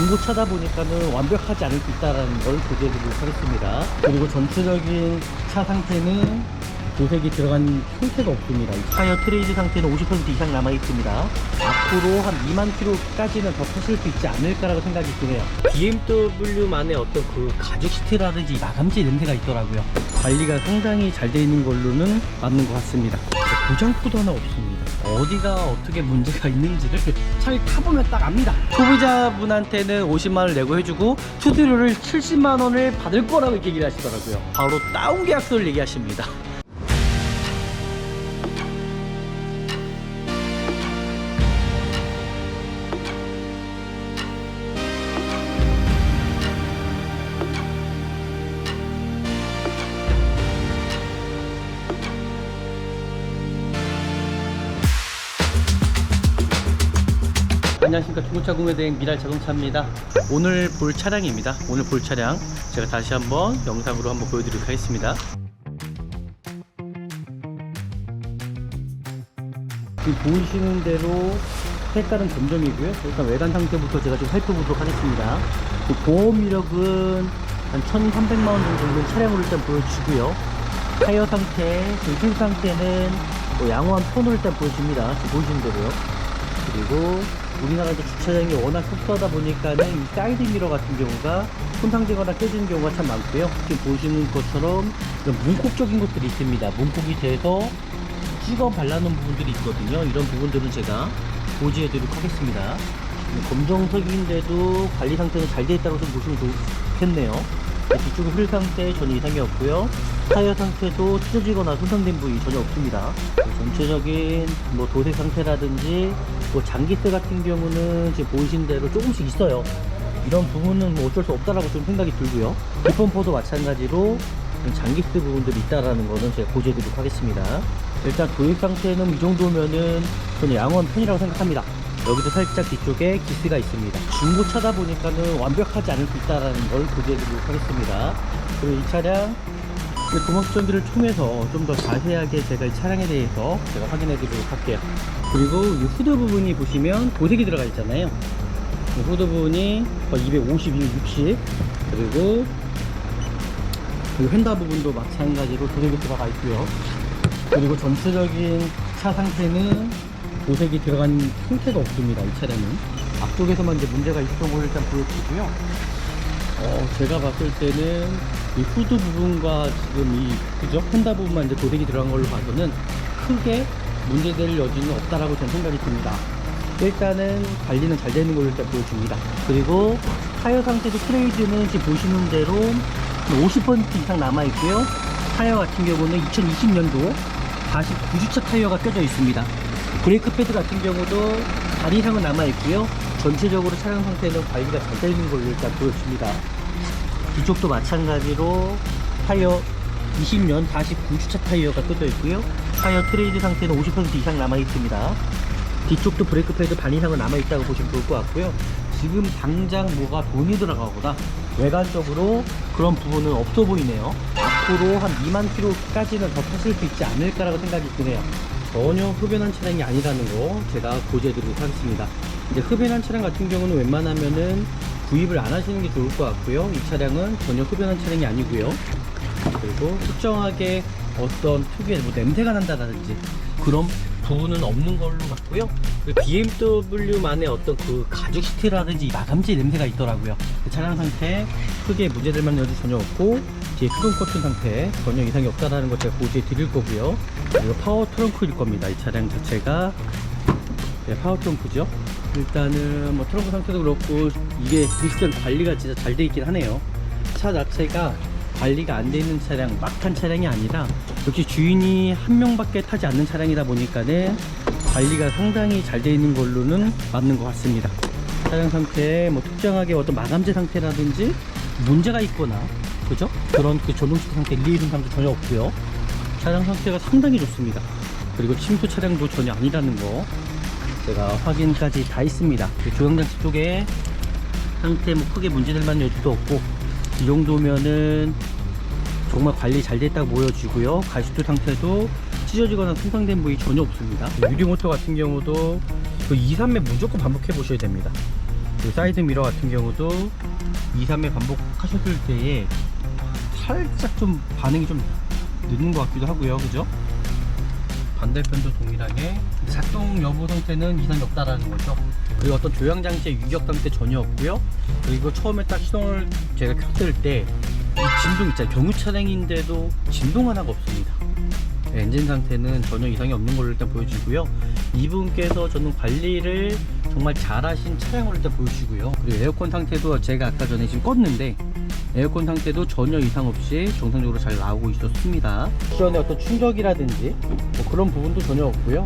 중고차다 보니까는 완벽하지 않을 수 있다는 걸 고지해드리도록 하겠습니다. 그리고 전체적인 차 상태는 도색이 들어간 형태가 없습니다. 타이어 트레이드 상태는 50% 이상 남아있습니다. 앞으로 한 2만 킬로까지는 더 타실 수 있지 않을까라고 생각이 드네요. BMW만의 어떤 그 가죽 시트라든지 마감재 냄새가 있더라고요. 관리가 상당히 잘 되어 있는 걸로는 맞는 것 같습니다. 고장코도 하나 없습니다. 어디가 어떻게 문제가 있는지를 차를 타보면 딱 압니다. 소비자분한테는 50만원을 내고 해주고 수수료를 70만원을 받을 거라고 이렇게 얘기를 하시더라고요. 바로 다운 계약서를 얘기하십니다. 안녕하십니까. 중고차 구매대행 미랄자동차입니다. 오늘 볼 차량입니다. 오늘 볼 차량 제가 다시 한번 영상으로 한번 보여드리도록 하겠습니다. 지금 보이시는 대로 색깔은 점점이고요. 일단 외관 상태부터 제가 좀 살펴보도록 하겠습니다. 보험 이력은 한 1,300만원 정도는 차량으로 일단 보여주고요. 타이어 상태, 휠 상태는 양호한 톤으로 일단 보여줍니다. 지금 보이시는 대로요. 그리고 우리나라도 주차장이 워낙 협소하다 보니까는 이 사이드 미러 같은 경우가 손상되거나 깨지는 경우가 참 많고요. 지금 보시는 것처럼 문콕적인 것들이 있습니다. 문콕이 돼서 찍어 발라놓은 부분들이 있거든요. 이런 부분들은 제가 고지해 드리도록 하겠습니다. 검정색인데도 관리 상태는 잘 되어 있다고 좀 보시면 좋겠네요. 뒤쪽의 휠 상태 전혀 이상이 없고요. 타이어 상태도 찢어지거나 손상된 부위 전혀 없습니다. 전체적인 도색 상태라든지 장기세 같은 경우는 지금 보이신 대로 조금씩 있어요. 이런 부분은 어쩔 수 없다라고 좀 생각이 들고요. 뒷범퍼도 마찬가지로 장기세 부분들이 있다라는 거는 제가 고지해 드리도록 하겠습니다. 일단 도색 상태는 이 정도면은 저는 양호한 편이라고 생각합니다. 여기도 살짝 뒤쪽에 기스가 있습니다. 중고차다 보니까는 완벽하지 않을 수 있다는 걸 고지해 드리도록 하겠습니다. 그리고 이 차량 도막전기를 통해서 좀 더 자세하게 제가 이 차량에 대해서 제가 확인해 드리도록 할게요. 그리고 이 후드 부분이 보시면 도색이 들어가 있잖아요. 이 후드 부분이 250, 260 그리고 이 휀다 부분도 마찬가지로 도색이 들어가 있고요. 그리고 전체적인 차 상태는 도색이 들어간 형태가 없습니다. 이 차량은 앞쪽에서만 이제 문제가 있었던 걸 일단 보여드리고요. 제가 봤을 때는 이 후드 부분과 지금 휀다 부분만 이제 도색이 들어간 걸로 봐서는 크게 문제될 여지는 없다라고 저는 생각이 듭니다. 일단은 관리는 잘 되는 걸로 일단 보여줍니다. 그리고 타이어 상태도 트레이드는 지금 보시는 대로 50% 이상 남아있고요. 타이어 같은 경우는 2020년도 49주차 타이어가 껴져 있습니다. 브레이크 패드 같은 경우도 반 이상은 남아있고요. 전체적으로 차량 상태는 관리가 잘 되는 걸로 일단 보여줍니다. 뒤쪽도 마찬가지로 타이어 20년 49주차 타이어가 껴져 있고요. 타이어 트레이드 상태는 50% 이상 남아있습니다. 뒤쪽도 브레이크 패드 반 이상은 남아있다고 보시면 좋을 것 같고요. 지금 당장 뭐가 돈이 들어가거나 외관적으로 그런 부분은 없어 보이네요. 앞으로 한 2만 킬로까지는 더 타실 수 있지 않을까라고 생각이 드네요. 전혀 흡연한 차량이 아니라는 거 제가 고지해 드리도록 하겠습니다. 이제 흡연한 차량 같은 경우는 웬만하면은 구입을 안 하시는 게 좋을 것 같고요. 이 차량은 전혀 흡연한 차량이 아니고요. 그리고 특정하게 어떤 특유의 냄새가 난다든지 그런 부분은 없는 걸로 같고요. BMW만의 어떤 그 가죽 시트라든지 마감재 냄새가 있더라고요. 그 차량 상태 크게 문제될 만한 여지 전혀 없고 뒤에 수동 커튼 상태 전혀 이상이 없다라는 것 제가 고지해 드릴 거고요. 그리고 파워 트렁크일 겁니다. 이 차량 자체가 파워 트렁크죠. 일단은 트렁크 상태도 그렇고 이게 시스템 관리가 진짜 잘 돼 있긴 하네요. 차 자체가 관리가 안 돼 있는 차량, 막 탄 차량이 아니라 역시 주인이 한 명밖에 타지 않는 차량이다 보니까는 관리가 상당히 잘 돼 있는 걸로는 맞는 것 같습니다. 차량 상태에 특정하게 어떤 마감재 상태라든지 문제가 있거나 그죠? 그런 전동식 상태 일리 증상도 전혀 없고요. 차량 상태가 상당히 좋습니다. 그리고 침수 차량도 전혀 아니라는 거 제가 확인까지 다 있습니다. 조향장치 쪽에 상태 크게 문제될 만한 여지도 없고 이 정도면은 정말 관리 잘 됐다고 보여지고요. 가시도 상태도 찢어지거나 손상된 부위 전혀 없습니다. 유리 모터 같은 경우도 2, 3매 무조건 반복해 보셔야 됩니다. 그 사이드 미러 같은 경우도 2, 3회 반복하셨을 때에 살짝 좀 반응이 좀 늦는 것 같기도 하고요. 그죠? 반대편도 동일하게 작동 여부 상태는 이상이 없다라는 거죠. 그리고 어떤 조향 장치의 유격 상태 전혀 없고요. 그리고 처음에 딱 시동을 제가 켰을 때 이 진동 있잖아요. 경유 차량인데도 진동 하나가 없습니다. 엔진 상태는 전혀 이상이 없는 걸로 일단 보여지고요. 이분께서 저는 관리를 정말 잘하신 차량으로 일단 보여지고요. 그리고 에어컨 상태도 제가 아까 전에 지금 껐는데 에어컨 상태도 전혀 이상 없이 정상적으로 잘 나오고 있었습니다. 쿠션의 어떤 충격이라든지 뭐 그런 부분도 전혀 없고요.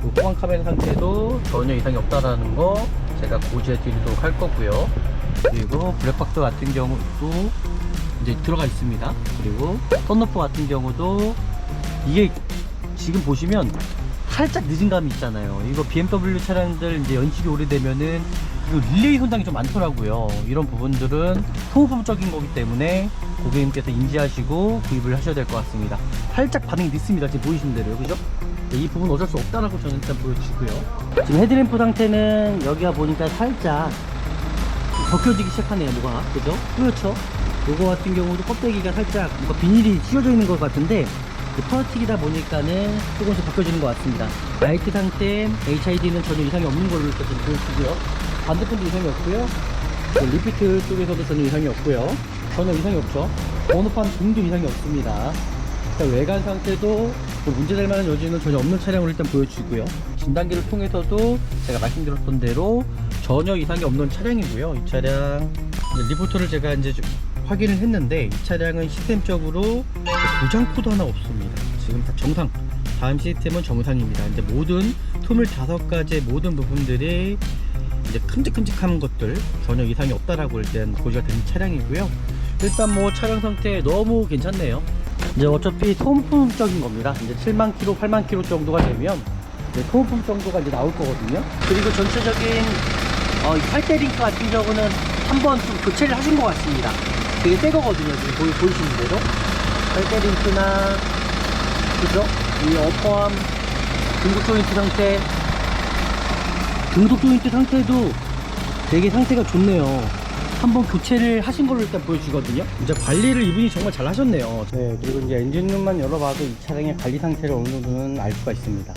후방 카메라 상태도 전혀 이상이 없다라는 거 제가 고지해 드리도록 할 거고요. 그리고 블랙박스 같은 경우도 이제 들어가 있습니다. 그리고 썬루프 같은 경우도 이게 지금 보시면 살짝 늦은 감이 있잖아요. 이거 BMW 차량들 이제 연식이 오래되면은 이거 릴레이 손상이 좀 많더라고요. 이런 부분들은 소모품적인 거기 때문에 고객님께서 인지하시고 구입을 하셔야 될 것 같습니다. 살짝 반응이 늦습니다. 지금 보이시는 대로요. 그죠? 이 부분 어쩔 수 없다라고 저는 일단 보여주고요. 지금 헤드램프 상태는 여기가 보니까 살짝 벗겨지기 시작하네요. 뭐가 그죠? 그렇죠? 요거 같은 경우도 껍데기가 살짝 뭔가 비닐이 씌워져 있는 것 같은데 플라스틱이다 보니까는 조금씩 바뀌어지는 것 같습니다. 라이트 상태 HID는 전혀 이상이 없는 걸로 일단 좀 보여주고요. 반대편도 이상이 없고요. 리피트 쪽에서도 전혀 이상이 없고요. 전혀 이상이 없죠. 번호판 등도 이상이 없습니다. 일단 외관 상태도 문제될 만한 여지는 전혀 없는 차량으로 일단 보여주고요. 진단기를 통해서도 제가 말씀드렸던 대로 전혀 이상이 없는 차량이고요. 이 차량 리포트를 제가 이제 좀 확인을 했는데 이 차량은 시스템적으로 고장 코드 하나 없습니다. 지금 다 정상. 다음 시스템은 정상입니다. 이제 모든 25가지의 모든 부분들이 이제 큼직큼직한 것들 전혀 이상이 없다라고 일단 고지가 된 차량이고요. 일단 뭐 차량 상태 너무 괜찮네요. 이제 어차피 소모품적인 겁니다. 이제 7만 킬로, 8만 킬로 정도가 되면 이제 소모품 정도가 이제 나올 거거든요. 그리고 전체적인 팔대 링크 같은 경우는 한번 좀 교체를 하신 것 같습니다. 되게 새 거거든요. 지금 보이시는 대로 팔대 링크나 그죠? 이 어퍼암 등속 조인트 상태, 등속 조인트 상태도 되게 상태가 좋네요. 한번 교체를 하신 걸로 일단 보여주거든요. 이제 관리를 이분이 정말 잘 하셨네요. 네, 그리고 이제 엔진룸만 열어봐도 이 차량의 관리 상태를 어느 정도는 알 수가 있습니다.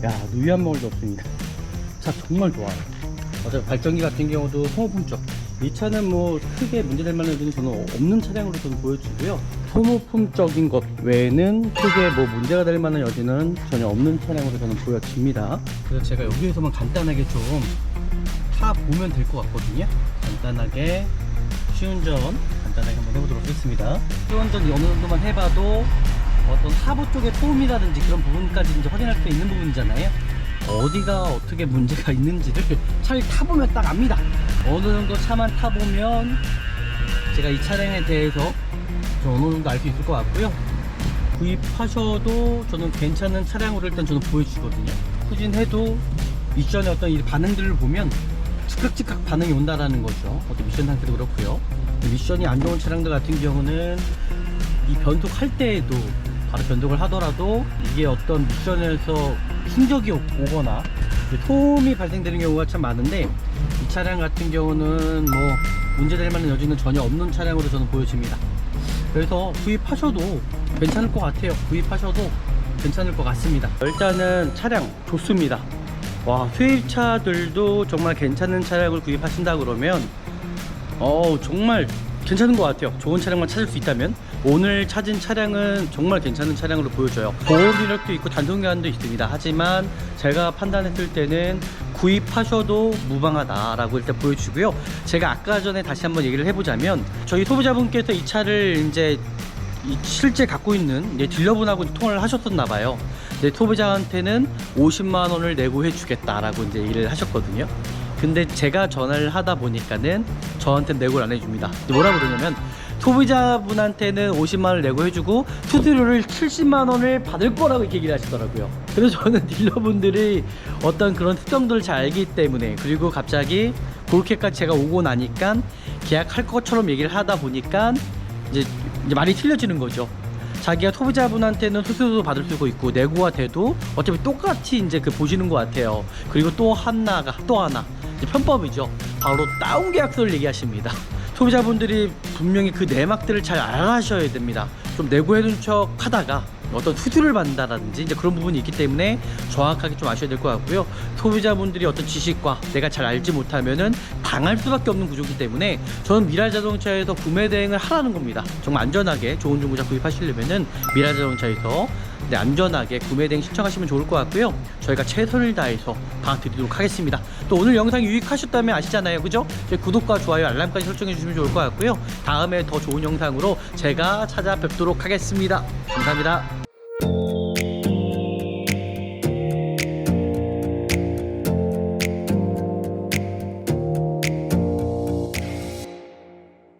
야, 누유 한 덩어리도 없습니다. 차 정말 좋아요. 어차피 발전기 같은 경우도 소모품적. 이 차는 뭐 크게 문제될 만한 여지는 저는 없는 차량으로 저는 보여주고요. 소모품적인 것 외에는 크게 뭐 문제가 될 만한 여지는 전혀 없는 차량으로 저는 보여집니다. 그래서 제가 여기에서만 간단하게 좀 타보면 될 것 같거든요. 간단하게 시운전 간단하게 한번 해보도록 하겠습니다. 시운전 어느 정도만 해봐도 어떤 하부 쪽의 소음이라든지 그런 부분까지 이제 확인할 수 있는 부분이잖아요. 어디가 어떻게 문제가 있는지를 차를 타보면 딱 압니다. 어느 정도 차만 타보면 제가 이 차량에 대해서 좀 어느 정도 알 수 있을 것 같고요. 구입하셔도 저는 괜찮은 차량으로 일단 저는 보여주거든요. 후진해도 미션의 어떤 이 반응들을 보면 즉각 반응이 온다라는 거죠. 어떤 미션 상태도 그렇고요. 미션이 안 좋은 차량들 같은 경우는 이 변속할 때에도 바로 변속을 하더라도 이게 어떤 미션에서 충격이 오거나 소음이 발생되는 경우가 참 많은데 이 차량 같은 경우는 뭐 문제될 만한 여지는 전혀 없는 차량으로 저는 보여집니다. 그래서 구입하셔도 괜찮을 것 같아요. 구입하셔도 괜찮을 것 같습니다. 일단은 차량 좋습니다. 와, 수입차들도 정말 괜찮은 차량을 구입하신다 그러면 정말 괜찮은 것 같아요. 좋은 차량만 찾을 수 있다면 오늘 찾은 차량은 정말 괜찮은 차량으로 보여져요. 보험 이력도 있고 단속기간도 있습니다. 하지만 제가 판단했을 때는 구입하셔도 무방하다라고 일단 보여주고요. 제가 아까 전에 다시 한번 얘기를 해보자면 저희 소비자분께서 이 차를 이제 실제 갖고 있는 딜러분하고 통화를 하셨었나봐요. 소비자한테는 50만 원을 내고 해주겠다라고 이제 얘기를 하셨거든요. 근데 제가 전화를 하다 보니까는 저한테 내고를 안 해줍니다. 뭐라고 그러냐면 소비자분한테는 50만 원을 내고 해주고 수수료를 70만 원을 받을 거라고 이렇게 얘기를 하시더라고요. 그래서 저는 딜러분들이 어떤 그런 특성들을 잘 알기 때문에, 그리고 갑자기 그렇게까지 제가 오고 나니까 계약할 것처럼 얘기를 하다 보니까 이제 말이 틀려지는 거죠. 자기가 소비자분한테는 수수료도 받을 수 있고 내고가 돼도 어차피 똑같이 이제 보시는 것 같아요. 그리고 또 하나 이제 편법이죠. 바로 다운 계약서를 얘기하십니다. 소비자분들이 분명히 그 내막들을 잘 알아셔야 됩니다. 좀 내고해둔 척 하다가 어떤 수수료를 받는다라든지 이제 그런 부분이 있기 때문에 정확하게 좀 아셔야 될 것 같고요. 소비자분들이 어떤 지식과 내가 잘 알지 못하면은 당할 수밖에 없는 구조이기 때문에 저는 미라자동차에서 구매 대행을 하라는 겁니다. 정말 안전하게 좋은 중고차 구입하시려면은 미라자동차에서 안전하게 구매 대행 신청하시면 좋을 것 같고요. 저희가 최선을 다해서 봐드리도록 하겠습니다. 또 오늘 영상 유익하셨다면 아시잖아요, 그죠? 구독과 좋아요, 알람까지 설정해 주시면 좋을 것 같고요. 다음에 더 좋은 영상으로 제가 찾아뵙도록 하겠습니다. 감사합니다.